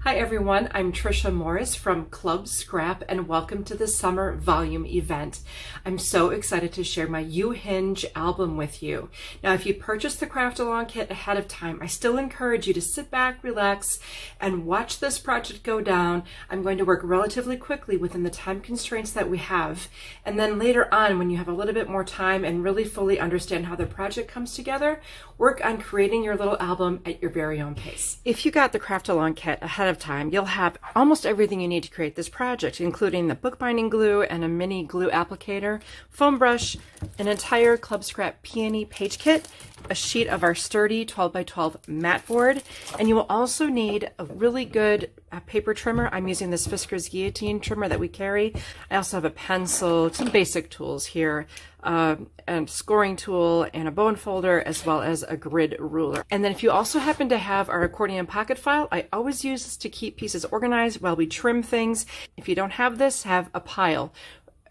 Hi everyone, I'm Trisha Morris from Club Scrap and welcome to the summer volume event. I'm so excited to share my You Hinge album with you. Now if you purchased the craft along kit ahead of time, I still encourage you to sit back, relax, and watch this project go down. I'm going to work relatively quickly within the time constraints that we have, and then later on when you have a little bit more time and really fully understand how the project comes together, work on creating your little album at your very own pace. If you got the craft along kit ahead of time, you'll have almost everything you need to create this project, including the bookbinding glue and a mini glue applicator, foam brush, an entire Club Scrap Peony page kit, a sheet of our sturdy 12x12 mat board, and you will also need a really good paper trimmer. I'm using this Fisker's Guillotine trimmer that we carry. I also have a pencil, some basic tools here, and scoring tool and a bone folder, as well as a grid ruler. And then if you also happen to have our accordion pocket file, I always use this to keep pieces organized while we trim things. If you don't have this, have a pile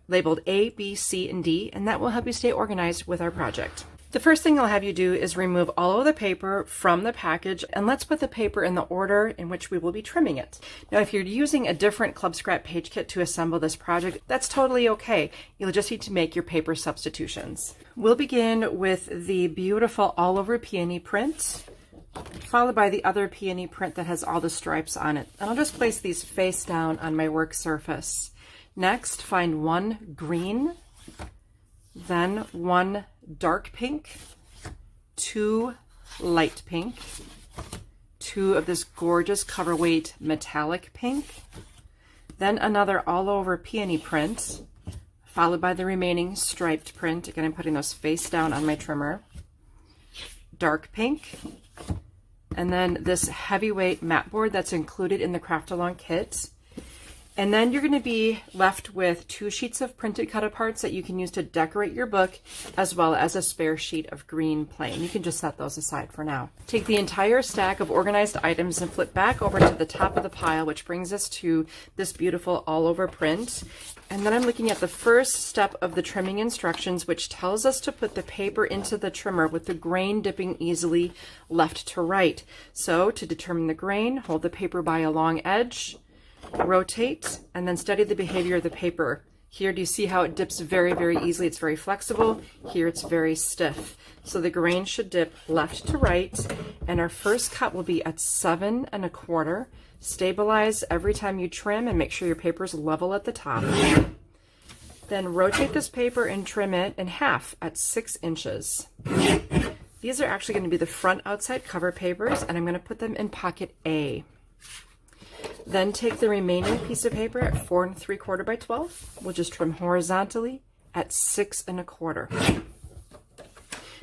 labeled A, B, C, and D, and that will help you stay organized with our project. The first thing I'll have you do is remove all of the paper from the package, and let's put the paper in the order in which we will be trimming it. Now, if you're using a different Club Scrap page kit to assemble this project, that's totally okay. You'll just need to make your paper substitutions. We'll begin with the beautiful all over peony print, followed by the other peony print that has all the stripes on it. And I'll just place these face down on my work surface. Next, find one green, then one dark pink, two light pink, two of this gorgeous coverweight metallic pink, then another all over peony print, followed by the remaining striped print. Again, I'm putting those face down on my trimmer. Dark pink, and then this heavyweight mat board that's included in the craft along kit. And then you're going to be left with 2 sheets of printed cut-aparts that you can use to decorate your book, as well as a spare sheet of green plain. You can just set those aside for now. Take the entire stack of organized items and flip back over to the top of the pile, which brings us to this beautiful all-over print. And then I'm looking at the first step of the trimming instructions, which tells us to put the paper into the trimmer with the grain dipping easily left to right. So to determine the grain, hold the paper by a long edge, rotate, and then study the behavior of the paper. Here, do you see how it dips very, very easily? It's very flexible. Here, it's very stiff. So the grain should dip left to right, and our first cut will be at 7 1/4. Stabilize every time you trim and make sure your paper is level at the top. Then rotate this paper and trim it in half at 6 inches. These are actually going to be the front outside cover papers, and I'm going to put them in pocket A. Then take the remaining piece of paper at 4 3/4 by 12. We'll just trim horizontally at 6 1/4.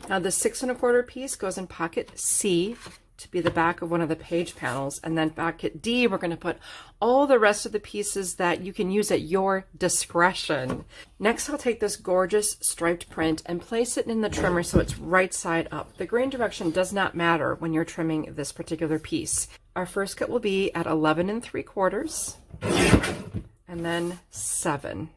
Now the 6 1/4 piece goes in pocket C to be the back of one of the page panels, and then pocket D, we're going to put all the rest of the pieces that you can use at your discretion. Next, I'll take this gorgeous striped print and place it in the trimmer so it's right side up. The grain direction does not matter when you're trimming this particular piece. Our first cut will be at 11 3/4, and then 7.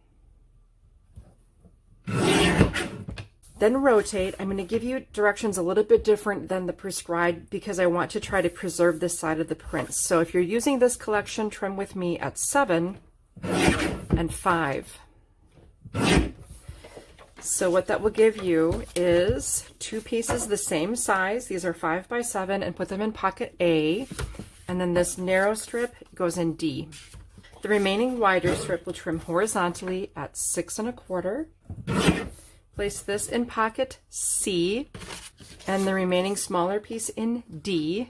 Then rotate. I'm going to give you directions a little bit different than the prescribed because I want to try to preserve this side of the print. So if you're using this collection, trim with me at 7 and 5. So what that will give you is 2 pieces the same size. These are 5 by 7, and put them in pocket A. And then this narrow strip goes in D. The remaining wider strip will trim horizontally at 6 1/4. Place this in pocket C, and the remaining smaller piece in D.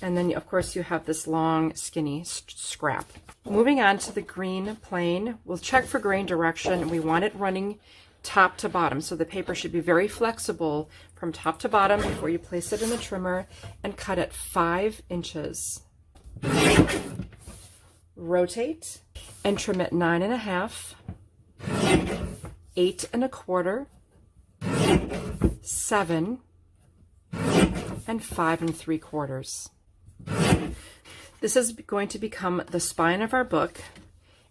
And then, of course, you have this long, skinny scrap. Moving on to the green plain, we'll check for grain direction. We want it running top to bottom, so the paper should be very flexible from top to bottom before you place it in the trimmer, and cut at 5 inches. Rotate and trim at 9 1/2, 8 1/4, 7, and 5 3/4. This is going to become the spine of our book.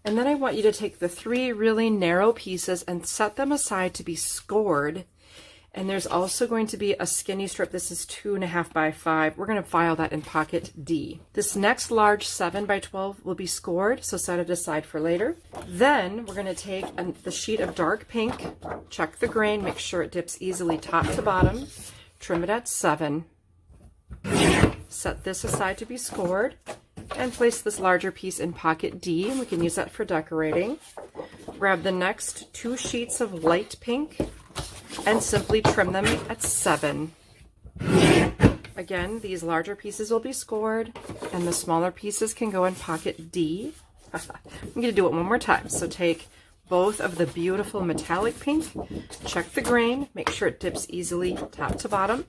And then I want you to take the 3 really narrow pieces and set them aside to be scored And there's also going to be a skinny strip. This is 2.5 by 5. We're going to file that in pocket D. This next large 7 by 12 will be scored, so set it aside for later. Then we're going to take the sheet of dark pink, check the grain, make sure it dips easily top to bottom, trim it at 7, set this aside to be scored, and place this larger piece in pocket D, and we can use that for decorating. Grab the next 2 sheets of light pink and simply trim them at 7. Again, these larger pieces will be scored and the smaller pieces can go in pocket D. I'm going to do it one more time. So take both of the beautiful metallic pink, check the grain, make sure it dips easily top to bottom,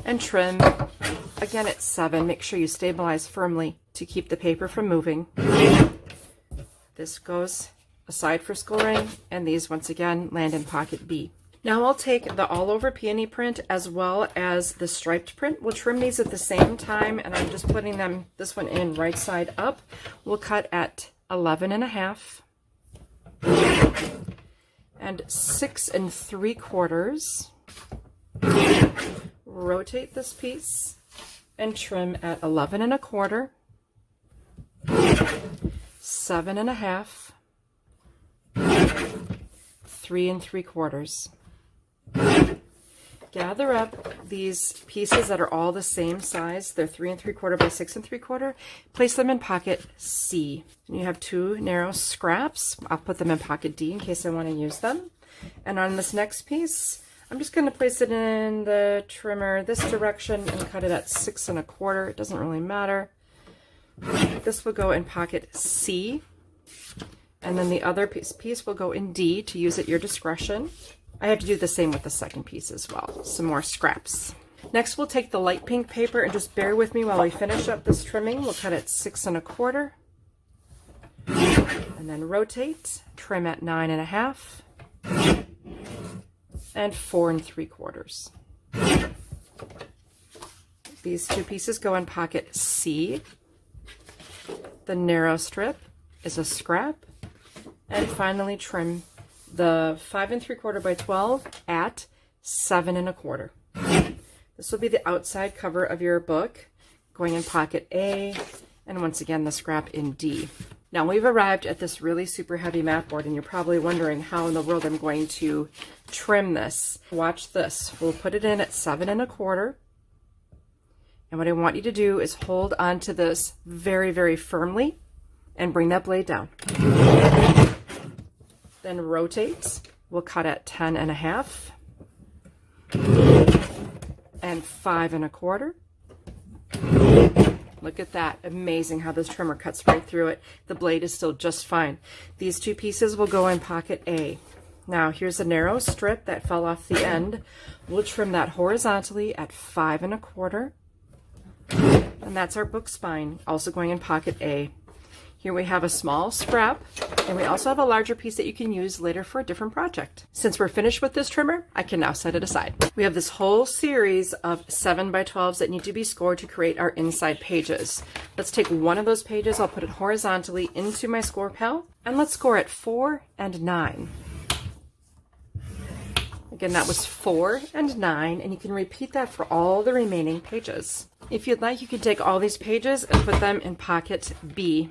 and trim again at 7. Make sure you stabilize firmly to keep the paper from moving. This goes aside for scoring, and these once again land in pocket B. Now I'll take the all over peony print as well as the striped print. We'll trim these at the same time, and I'm just putting them, this one in right side up. We'll cut at 11.5 and 6 3/4. Rotate this piece and trim at 11.25, 7.5, 3 3/4. Gather up these pieces that are all the same size. They're 3 3/4 by 6 3/4. Place them in pocket C. And you have 2 narrow scraps. I'll put them in pocket D in case I want to use them. And on this next piece, I'm just going to place it in the trimmer this direction and cut it at 6 1/4. It doesn't really matter. This will go in pocket C. And then the other piece will go in D to use at your discretion. I have to do the same with the second piece as well. Some more scraps. Next, we'll take the light pink paper, and just bear with me while we finish up this trimming. We'll cut at 6 1/4. And then rotate, trim at 9.5 and 4 3/4. These 2 pieces go in pocket C. The narrow strip is a scrap. And finally trim the 5 3/4 by 12 at 7 1/4. This will be the outside cover of your book, going in pocket A, and once again the scrap in D. Now we've arrived at this really super heavy mat board, and you're probably wondering how in the world I'm going to trim this. Watch this. We'll put it in at 7 1/4. And what I want you to do is hold onto this very, very firmly and bring that blade down. Then rotate. We'll cut at 10.5 and 5 1/4. Look at that. Amazing how this trimmer cuts right through it. The blade is still just fine. These 2 pieces will go in pocket A. Now here's a narrow strip that fell off the end. We'll trim that horizontally at 5 1/4. And that's our book spine, also going in pocket A. Here we have a small scrap, and we also have a larger piece that you can use later for a different project. Since we're finished with this trimmer, I can now set it aside. We have this whole series of 7 by 12s that need to be scored to create our inside pages. Let's take one of those pages, I'll put it horizontally into my score pal, and let's score at 4 and 9. Again, that was 4 and 9, and you can repeat that for all the remaining pages. If you'd like, you can take all these pages and put them in pocket B.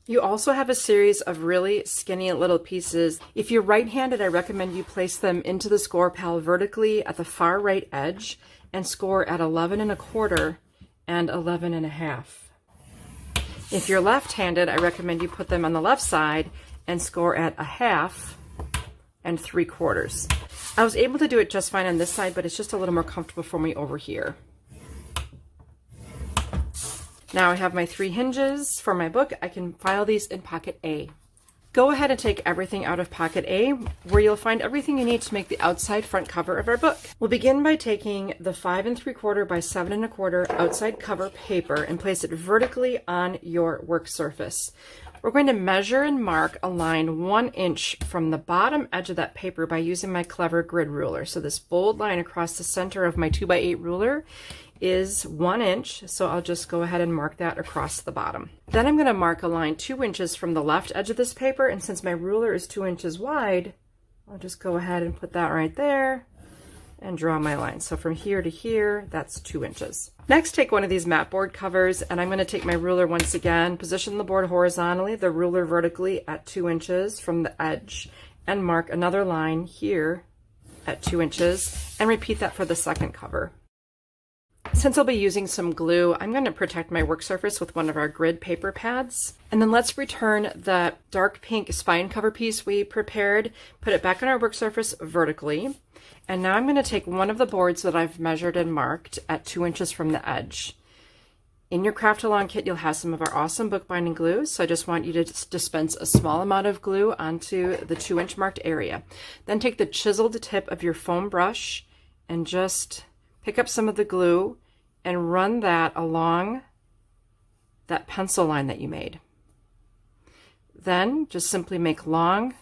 You also have a series of really skinny little pieces. If you're right-handed, I recommend you place them into the score pal vertically at the far right edge and score at 11 1/4 and 11.5. If you're left-handed, I recommend you put them on the left side and score at 1/2 and 3/4. I was able to do it just fine on this side, but it's just a little more comfortable for me over here. Now I have my 3 hinges for my book. I can file these in pocket A. Go ahead and take everything out of pocket A, where you'll find everything you need to make the outside front cover of our book. We'll begin by taking the 5 3/4 by 7 1/4 outside cover paper and place it vertically on your work surface. We're going to measure and mark a line 1 inch from the bottom edge of that paper by using my clever grid ruler. So this bold line across the center of my 2x8 ruler is 1 inch, so I'll just go ahead and mark that across the bottom. Then I'm going to mark a line 2 inches from the left edge of this paper, and since my ruler is 2 inches wide, I'll just go ahead and put that right there and draw my line. So from here to here, that's 2 inches. Next, take one of these mat board covers, and I'm going to take my ruler once again, position the board horizontally, the ruler vertically at 2 inches from the edge, and mark another line here at 2 inches, and repeat that for the second cover. Since I'll be using some glue, I'm going to protect my work surface with one of our grid paper pads. And then let's return the dark pink spine cover piece we prepared, put it back on our work surface vertically. And now I'm going to take one of the boards that I've measured and marked at 2 inches from the edge. In your craft along kit, you'll have some of our awesome bookbinding glue. So I just want you to dispense a small amount of glue onto the 2-inch marked area. Then take the chiseled tip of your foam brush and just pick up some of the glue and run that along that pencil line that you made. Then just simply make long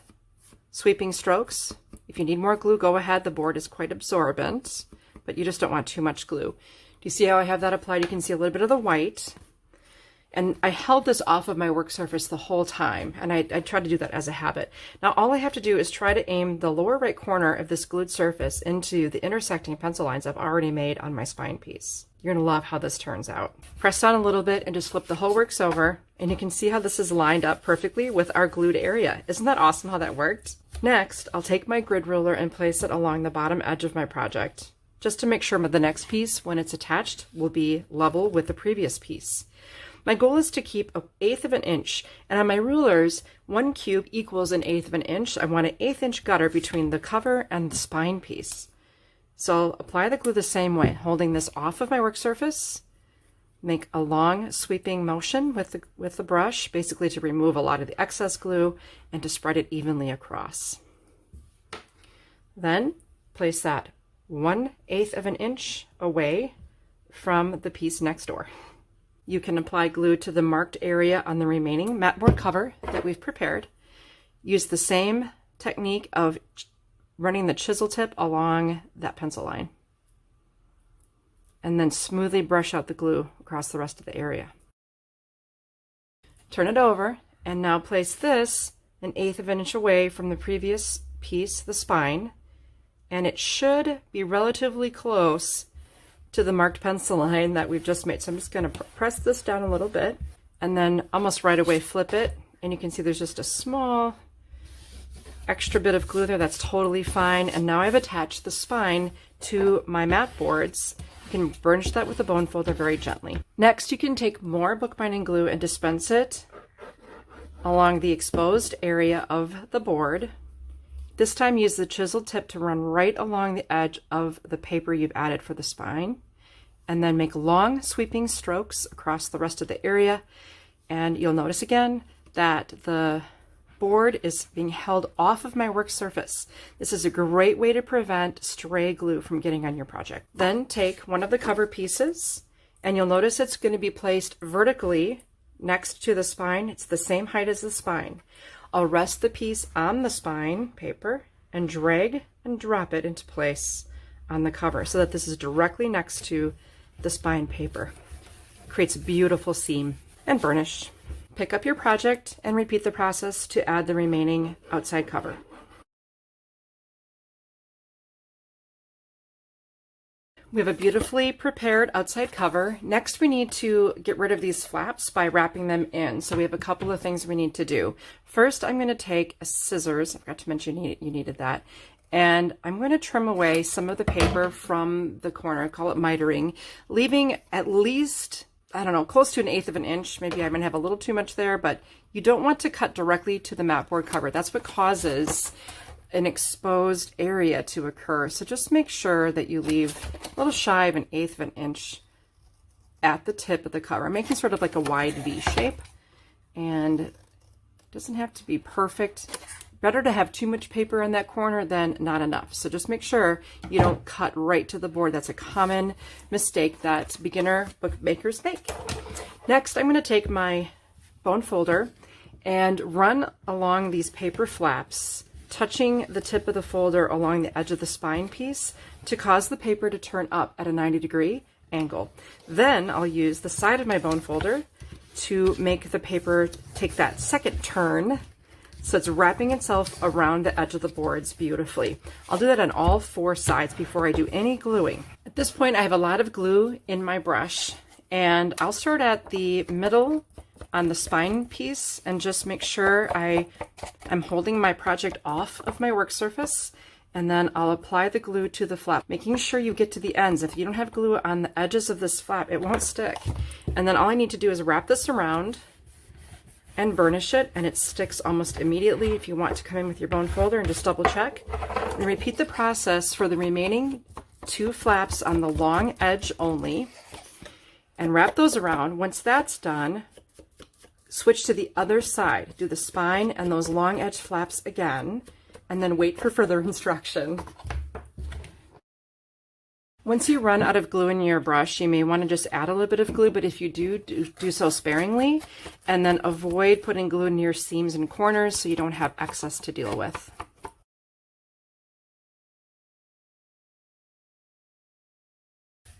sweeping strokes. If you need more glue, go ahead. The board is quite absorbent, but you just don't want too much glue. Do you see how I have that applied? You can see a little bit of the white. And I held this off of my work surface the whole time, and I tried to do that as a habit. Now all I have to do is try to aim the lower right corner of this glued surface into the intersecting pencil lines I've already made on my spine piece. You're going to love how this turns out. Press down a little bit and just flip the whole works over, and you can see how this is lined up perfectly with our glued area. Isn't that awesome how that worked? Next, I'll take my grid ruler and place it along the bottom edge of my project, just to make sure the next piece, when it's attached, will be level with the previous piece. My goal is to keep 1/8 of an inch, and on my rulers, 1 cube equals 1/8 of an inch. I want an 1/8 inch gutter between the cover and the spine piece. So I'll apply the glue the same way, holding this off of my work surface, make a long sweeping motion with the brush, basically to remove a lot of the excess glue and to spread it evenly across. Then place that 1/8 of an inch away from the piece next door. You can apply glue to the marked area on the remaining mat board cover that we've prepared. Use the same technique of running the chisel tip along that pencil line. And then smoothly brush out the glue across the rest of the area. Turn it over, and now place this 1/8 of an inch away from the previous piece, the spine, and it should be relatively close to the marked pencil line that we've just made. So I'm just going to press this down a little bit and then almost right away flip it, and you can see there's just a small extra bit of glue there. That's totally fine. And now I've attached the spine to my mat boards. You can burnish that with a bone folder very gently. Next, you can take more bookbinding glue and dispense it along the exposed area of the board. This time use the chiseled tip to run right along the edge of the paper you've added for the spine, and then make long sweeping strokes across the rest of the area. And you'll notice again that the board is being held off of my work surface. This is a great way to prevent stray glue from getting on your project. Then take one of the cover pieces, and you'll notice it's going to be placed vertically next to the spine. It's the same height as the spine. I'll rest the piece on the spine paper and drag and drop it into place on the cover so that this is directly next to the spine paper. Creates a beautiful seam. And burnish. Pick up your project and repeat the process to add the remaining outside cover. We have a beautifully prepared outside cover. Next, we need to get rid of these flaps by wrapping them in. So we have a couple of things we need to do. First, I'm going to take scissors. I forgot to mention you needed that. And I'm going to trim away some of the paper from the corner, call it mitering, leaving at least, I don't know, close to 1/8 of an inch. Maybe I'm going to have a little too much there, but you don't want to cut directly to the mat board cover. That's what causes an exposed area to occur. So just make sure that you leave a little shy of 1/8 of an inch at the tip of the cover. I'm making sort of like a wide V shape, and it doesn't have to be perfect. Better to have too much paper in that corner than not enough. So just make sure you don't cut right to the board. That's a common mistake that beginner bookmakers make. Next, I'm going to take my bone folder and run along these paper flaps, touching the tip of the folder along the edge of the spine piece to cause the paper to turn up at a 90-degree angle. Then I'll use the side of my bone folder to make the paper take that second turn So it's wrapping itself around the edge of the boards beautifully. I'll do that on all 4 sides before I do any gluing. At this point, I have a lot of glue in my brush, and I'll start at the middle on the spine piece and just make sure I'm holding my project off of my work surface, and then I'll apply the glue to the flap, making sure you get to the ends. If you don't have glue on the edges of this flap, it won't stick. And then all I need to do is wrap this around and burnish it, and it sticks almost immediately. If you want to come in with your bone folder and just double check, and repeat the process for the remaining 2 flaps on the long edge only, and wrap those around. Once that's done, switch to the other side, do the spine and those long edge flaps again, and then wait for further instruction. Once you run out of glue in your brush, you may want to just add a little bit of glue, but if you do so sparingly, and then avoid putting glue near seams and corners so you don't have excess to deal with.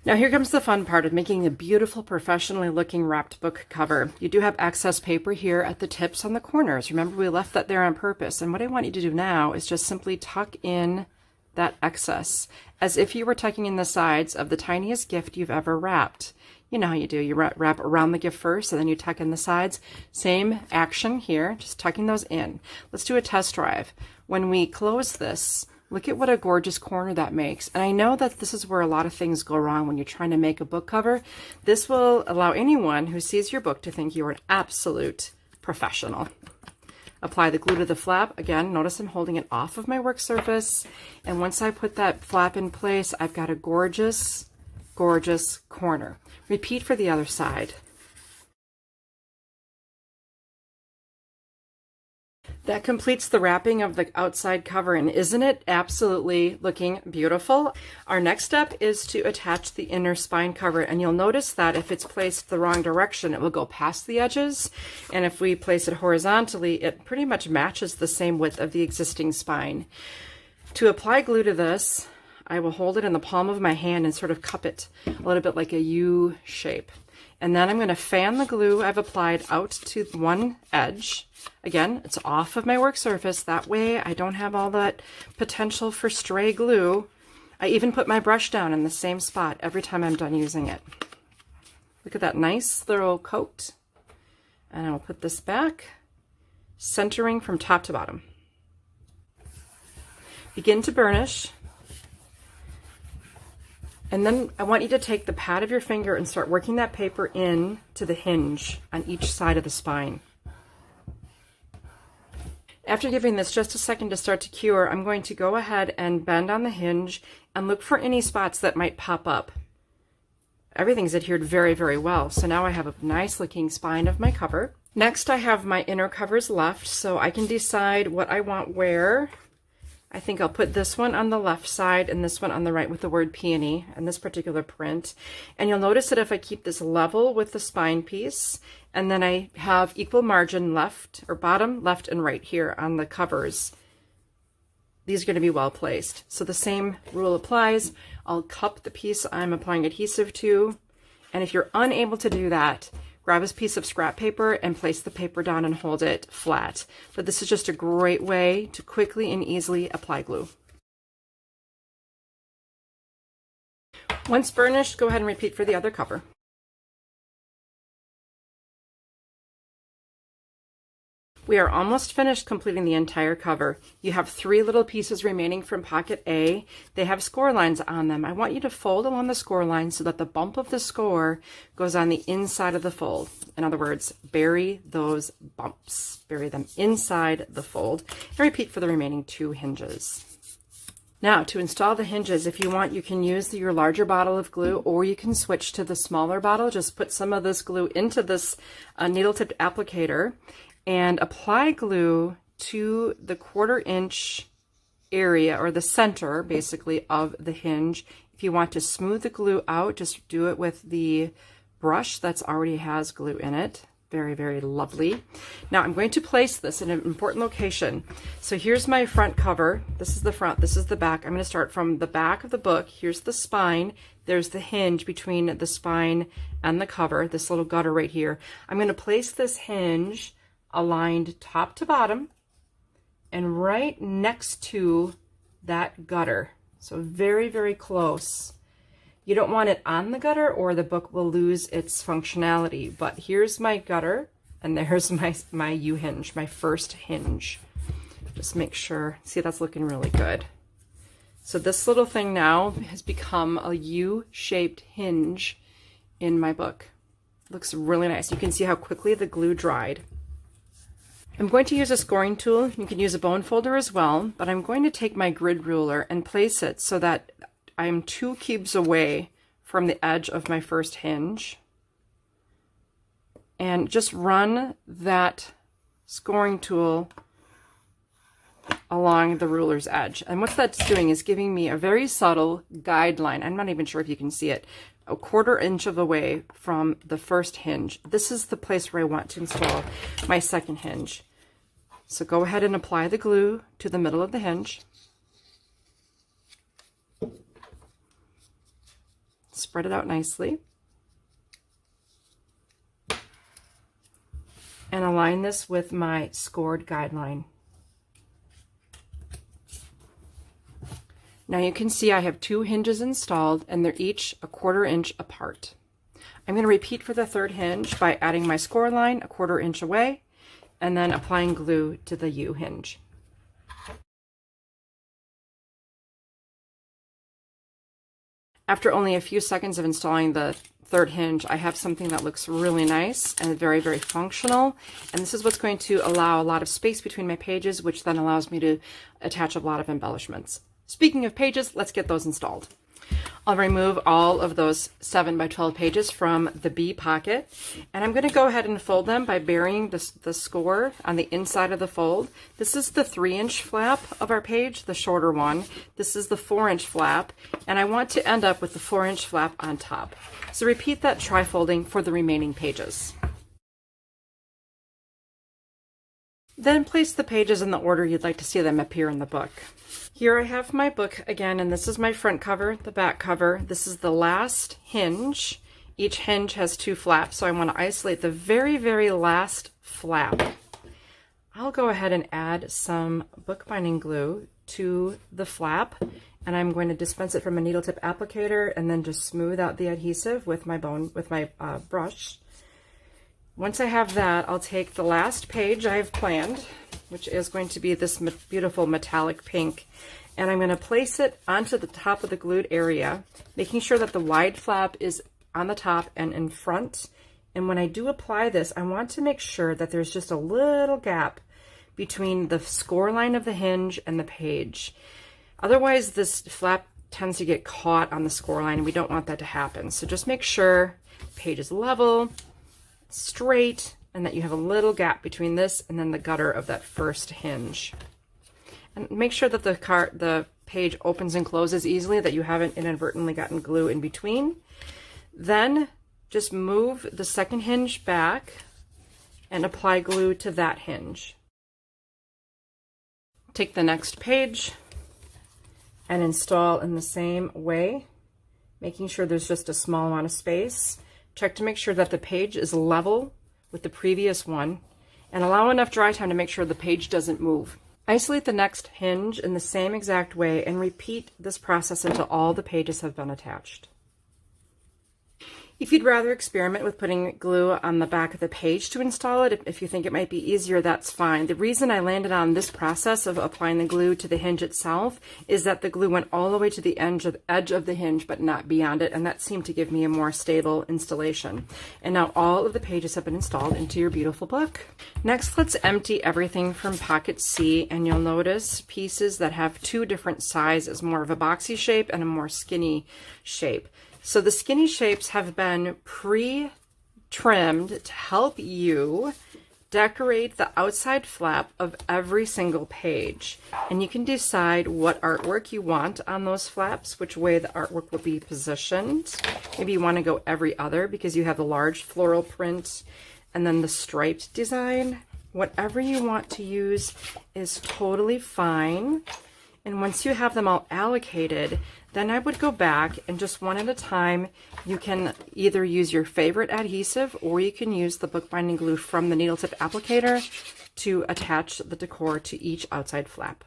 Now here comes the fun part of making a beautiful, professionally looking wrapped book cover. You do have excess paper here at the tips on the corners. Remember, we left that there on purpose. And what I want you to do now is just simply tuck in that excess as if you were tucking in the sides of the tiniest gift you've ever wrapped. You know how you do. You wrap around the gift first, and then you tuck in the sides. Same action here, just tucking those in. Let's do a test drive. When we close this, look at what a gorgeous corner that makes. And I know that this is where a lot of things go wrong when you're trying to make a book cover. This will allow anyone who sees your book to think you're an absolute professional. Apply the glue to the flap. Again, notice I'm holding it off of my work surface. And once I put that flap in place, I've got a gorgeous, gorgeous corner. Repeat for the other side. That completes the wrapping of the outside cover, and isn't it absolutely looking beautiful? Our next step is to attach the inner spine cover, and you'll notice that if it's placed the wrong direction, it will go past the edges, and if we place it horizontally, it pretty much matches the same width of the existing spine. To apply glue to this, I will hold it in the palm of my hand and sort of cup it a little bit like a U shape. And then I'm going to fan the glue I've applied out to one edge. Again, it's off of my work surface. That way I don't have all that potential for stray glue. I even put my brush down in the same spot every time I'm done using it. Look at that nice thorough coat. And I'll put this back, centering from top to bottom. Begin to burnish. And then I want you to take the pad of your finger and start working that paper in to the hinge on each side of the spine. After giving this just a second to start to cure, I'm going to go ahead and bend on the hinge and look for any spots that might pop up. Everything's adhered very, very well. So now I have a nice looking spine of my cover. Next, I have my inner covers left, so I can decide what I want where. I think I'll put this one on the left side and this one on the right with the word Peony and this particular print. And you'll notice that if I keep this level with the spine piece, and then I have equal margin left, or bottom, left, and right here on the covers, these are going to be well placed. So the same rule applies. I'll cup the piece I'm applying adhesive to, and if you're unable to do that, grab a piece of scrap paper and place the paper down and hold it flat. But this is just a great way to quickly and easily apply glue. Once burnished, go ahead and repeat for the other cover. We are almost finished completing the entire cover. You have 3 little pieces remaining from pocket A. They have score lines on them. I want you to fold along the score line so that the bump of the score goes on the inside of the fold. In other words, bury those bumps. Bury them inside the fold. And repeat for the remaining 2 hinges. Now, to install the hinges, if you want, you can use your larger bottle of glue, or you can switch to the smaller bottle. Just put some of this glue into this needle-tipped applicator and apply glue to the 1/4 inch area, or the center basically of the hinge. If you want to smooth the glue out, just do it with the brush that's already has glue in it. Very, very lovely. Now I'm going to place this in an important location. So here's my front cover. This is the front, this is the back. I'm going to start from the back of the book. Here's the spine. There's the hinge between the spine and the cover, this little gutter right here. I'm going to place this hinge aligned top to bottom and right next to that gutter. So very, very close. You don't want it on the gutter or the book will lose its functionality, but here's my gutter and there's my U-hinge, my first hinge. Just make sure, see, that's looking really good. So this little thing now has become a U-shaped hinge in my book. Looks really nice. You can see how quickly the glue dried. I'm going to use a scoring tool. You can use a bone folder as well, but I'm going to take my grid ruler and place it so that I'm 2 cubes away from the edge of my first hinge. And just run that scoring tool along the ruler's edge. And what that's doing is giving me a very subtle guideline. I'm not even sure if you can see it. A 1/4 inch away from the first hinge. This is the place where I want to install my second hinge. So go ahead and apply the glue to the middle of the hinge. Spread it out nicely. And align this with my scored guideline. Now you can see I have 2 hinges installed and they're each a 1/4 inch apart. I'm going to repeat for the third hinge by adding my score line a 1/4 inch away and then applying glue to the U hinge. After only a few seconds of installing the third hinge, I have something that looks really nice and very, very functional. And this is what's going to allow a lot of space between my pages, which then allows me to attach a lot of embellishments. Speaking of pages, let's get those installed. I'll remove all of those 7 by 12 pages from the B pocket, and I'm going to go ahead and fold them by burying the score on the inside of the fold. This is the 3-inch flap of our page, the shorter one. This is the 4-inch flap, and I want to end up with the 4-inch flap on top. So repeat that tri-folding for the remaining pages. Then place the pages in the order you'd like to see them appear in the book. Here I have my book again, and this is my front cover, the back cover. This is the last hinge. Each hinge has 2 flaps, so I want to isolate the very, very last flap. I'll go ahead and add some bookbinding glue to the flap, and I'm going to dispense it from a needle tip applicator and then just smooth out the adhesive with my brush. Once I have that, I'll take the last page I have planned, which is going to be this beautiful metallic pink, and I'm going to place it onto the top of the glued area, making sure that the wide flap is on the top and in front. And when I do apply this, I want to make sure that there's just a little gap between the score line of the hinge and the page. Otherwise, this flap tends to get caught on the score line, and we don't want that to happen. So just make sure the page is level, straight, and that you have a little gap between this and then the gutter of that first hinge. And make sure that the page opens and closes easily, that you haven't inadvertently gotten glue in between. Then just move the second hinge back and apply glue to that hinge. Take the next page and install in the same way, making sure there's just a small amount of space. Check to make sure that the page is level with the previous one, and allow enough dry time to make sure the page doesn't move. Isolate the next hinge in the same exact way and repeat this process until all the pages have been attached. If you'd rather experiment with putting glue on the back of the page to install it, if you think it might be easier, that's fine. The reason I landed on this process of applying the glue to the hinge itself is that the glue went all the way to the edge of the hinge, but not beyond it, and that seemed to give me a more stable installation. And now all of the pages have been installed into your beautiful book. Next, let's empty everything from pocket C, and you'll notice pieces that have 2 different sizes, more of a boxy shape and a more skinny shape. So the skinny shapes have been pre-trimmed to help you decorate the outside flap of every single page. And you can decide what artwork you want on those flaps, which way the artwork will be positioned. Maybe you want to go every other because you have the large floral print and then the striped design. Whatever you want to use is totally fine. And once you have them all allocated, then I would go back and just one at a time, you can either use your favorite adhesive or you can use the bookbinding glue from the needle tip applicator to attach the decor to each outside flap.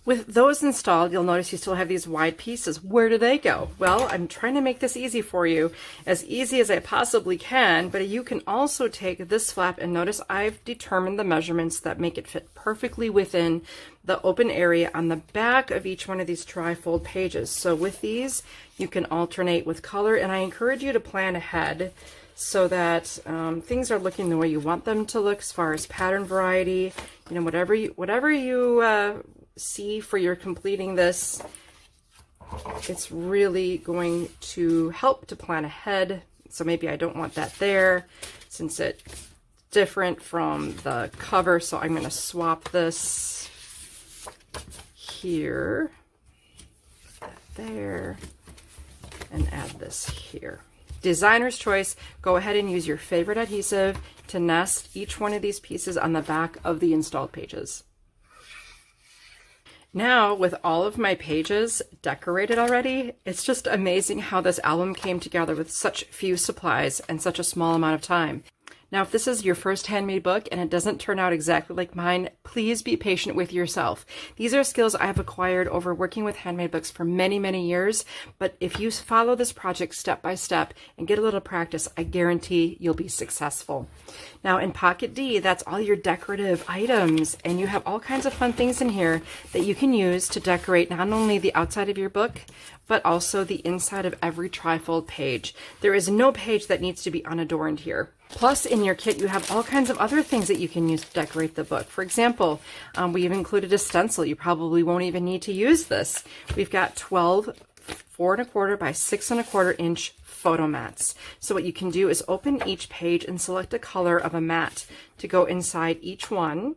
With those installed, you'll notice you still have these wide pieces. Where do they go? Well, I'm trying to make this easy for you, as easy as I possibly can, but you can also take this flap and notice I've determined the measurements that make it fit perfectly within the open area on the back of each one of these trifold pages. So with these, you can alternate with color, and I encourage you to plan ahead so that things are looking the way you want them to look as far as pattern variety, you know, whatever you see for your completing this. It's really going to help to plan ahead. So maybe I don't want that there since it's different from the cover. So I'm going to swap this here, put that there, and add this here. Designer's choice, go ahead and use your favorite adhesive to nest each one of these pieces on the back of the installed pages. Now, with all of my pages decorated already, it's just amazing how this album came together with such few supplies and such a small amount of time. Now, if this is your first handmade book and it doesn't turn out exactly like mine, please be patient with yourself. These are skills I have acquired over working with handmade books for many, many years. But if you follow this project step by step and get a little practice, I guarantee you'll be successful. Now, in Pocket D, that's all your decorative items, and you have all kinds of fun things in here that you can use to decorate not only the outside of your book, but also the inside of every trifold page. There is no page that needs to be unadorned here. Plus, in your kit, you have all kinds of other things that you can use to decorate the book. For example, we've included a stencil. You probably won't even need to use this. We've got 12 4¼ by 6¼ inch photo mats. So what you can do is open each page and select a color of a mat to go inside each one.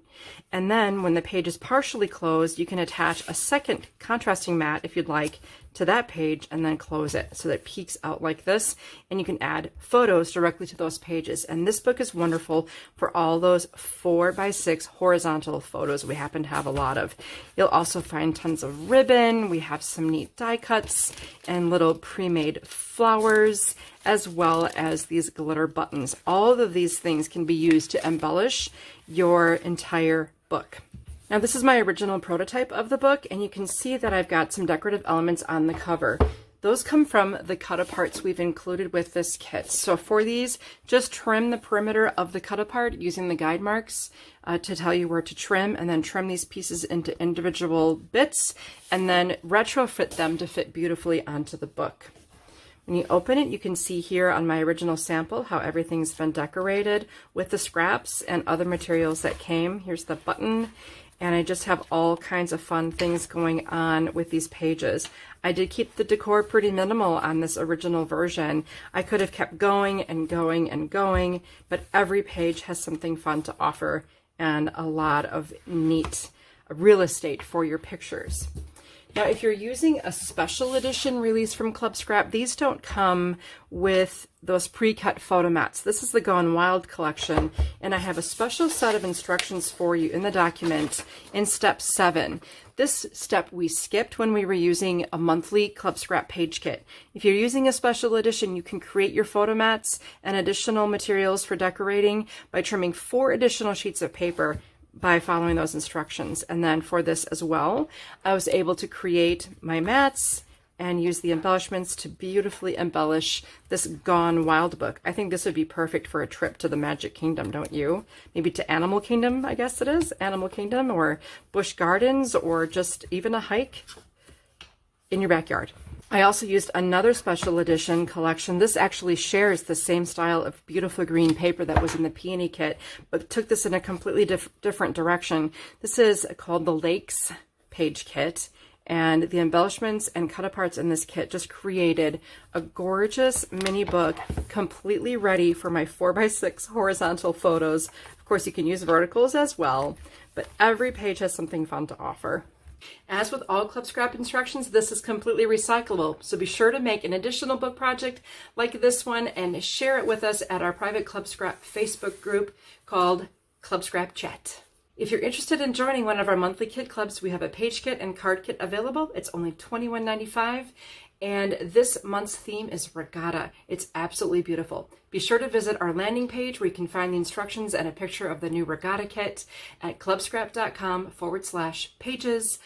And then when the page is partially closed, you can attach a second contrasting mat, if you'd like, to that page and then close it so that it peeks out like this, and you can add photos directly to those pages. And this book is wonderful for all those 4 by 6 horizontal photos we happen to have a lot of. You'll also find tons of ribbon. We have some neat die cuts and little pre-made flowers, as well as these glitter buttons. All of these things can be used to embellish your entire book. Now, this is my original prototype of the book, and you can see that I've got some decorative elements on the cover. Those come from the cut-aparts we've included with this kit. So for these, just trim the perimeter of the cut-apart using the guide marks to tell you where to trim, and then trim these pieces into individual bits, and then retrofit them to fit beautifully onto the book. When you open it, you can see here on my original sample how everything's been decorated with the scraps and other materials that came. Here's the button. And I just have all kinds of fun things going on with these pages. I did keep the decor pretty minimal on this original version. I could have kept going and going and going, but every page has something fun to offer and a lot of neat real estate for your pictures. Now, if you're using a special edition release from Club Scrap, these don't come with those pre-cut photo mats. This is the Gone Wild collection, and I have a special set of instructions for you in the document in step 7. This step we skipped when we were using a monthly Club Scrap page kit. If you're using a special edition, you can create your photo mats and additional materials for decorating by trimming 4 additional sheets of paper by following those instructions. And then for this as well, I was able to create my mats and use the embellishments to beautifully embellish this Gone Wild book. I think this would be perfect for a trip to the Magic Kingdom, don't you? Maybe to Animal Kingdom, I guess it is. Animal Kingdom, or Busch Gardens, or just even a hike in your backyard. I also used another special edition collection. This actually shares the same style of beautiful green paper that was in the Peony kit, but took this in a completely different direction. This is called the Lakes page kit, and the embellishments and cut-aparts in this kit just created a gorgeous mini book completely ready for my 4 by 6 horizontal photos. Of course, you can use verticals as well, but every page has something fun to offer. As with all Club Scrap instructions, this is completely recyclable, so be sure to make an additional book project like this one and share it with us at our private Club Scrap Facebook group called Club Scrap Chat. If you're interested in joining one of our monthly kit clubs, we have a page kit and card kit available. It's only $21.95. And this month's theme is regatta. It's absolutely beautiful. Be sure to visit our landing page where you can find the instructions and a picture of the new regatta kit at clubscrap.com/pages